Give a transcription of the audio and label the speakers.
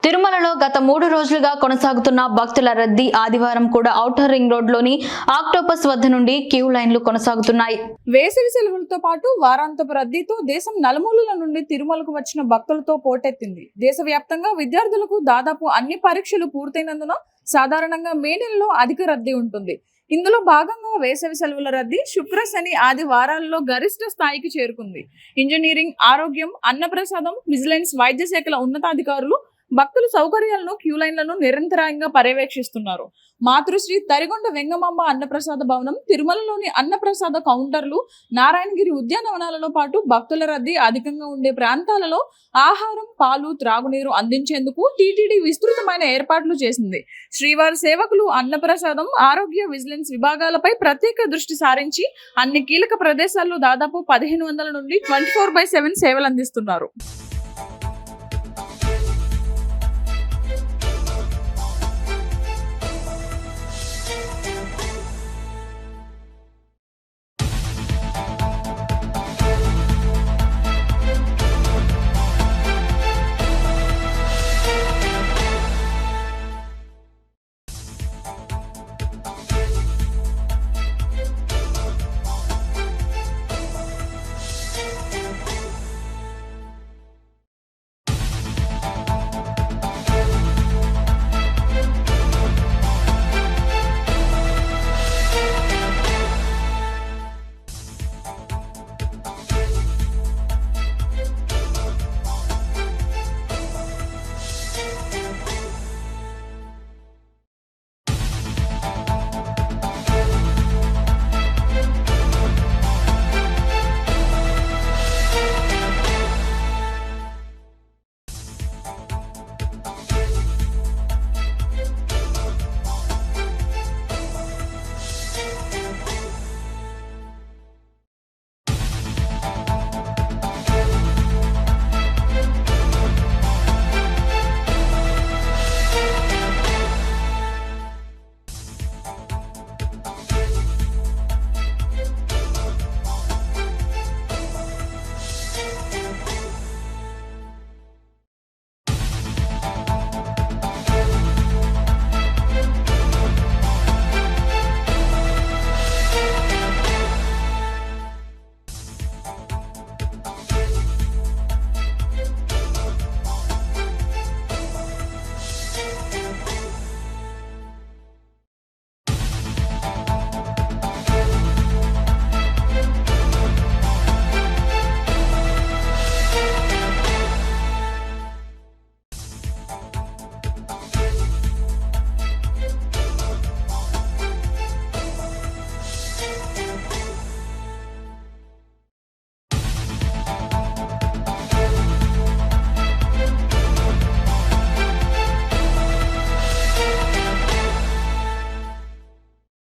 Speaker 1: తిరుమలలో గత 3 రోజులుగా కొనసాగుతున్న భక్తుల రద్దీ ఆదివారం కూడా ఔటర్ రింగ్ రోడ్ లోని ఆక్టోపస్ వద్ద నుండి క్యూ లైన్లు కొనసాగుతున్నాయి.
Speaker 2: వేసవి సెలవులతో పాటు వారాంతపు రద్దీతో దేశం నలుమూలల నుండి తిరుమలకు వచ్చిన భక్తులతో పోటెత్తింది. దేశవ్యాప్తంగా విద్యార్థులకు దాదాపు అన్ని పరీక్షలు పూర్తయినందున సాధారణంగా మే నెలలో అధిక రద్దీ ఉంటుంది. ఇందులో భాగంగా వేసవి సెలవుల రద్దీ శుక్ర, శని, ఆది వారాల్లో గరిష్ట స్థాయికి చేరుకుంది. ఇంజనీరింగ్, ఆరోగ్యం, అన్నప్రసాదం, విజిలెన్స్, వైద్య శాఖల ఉన్నతాధికారులు భక్తుల సౌకర్యాలను, క్యూ లైన్లను నిరంతరాయంగా పర్యవేక్షిస్తున్నారు. మాతృశ్రీ తరిగొండ వెంగమాంబ అన్నప్రసాద భవనం, తిరుమలలోని అన్నప్రసాద కౌంటర్లు, నారాయణగిరి ఉద్యానవనాలలో పాటు భక్తుల రద్దీ అధికంగా ఉండే ప్రాంతాలలో ఆహారం, పాలు, త్రాగునీరు అందించేందుకు టీటీడీ విస్తృతమైన ఏర్పాట్లు చేసింది. శ్రీవారి సేవకులు అన్నప్రసాదం, ఆరోగ్య, విజిలెన్స్ విభాగాలపై ప్రత్యేక దృష్టి సారించి అన్ని కీలక ప్రదేశాల్లో దాదాపు 1500 నుండి 24/7 సేవలు అందిస్తున్నారు.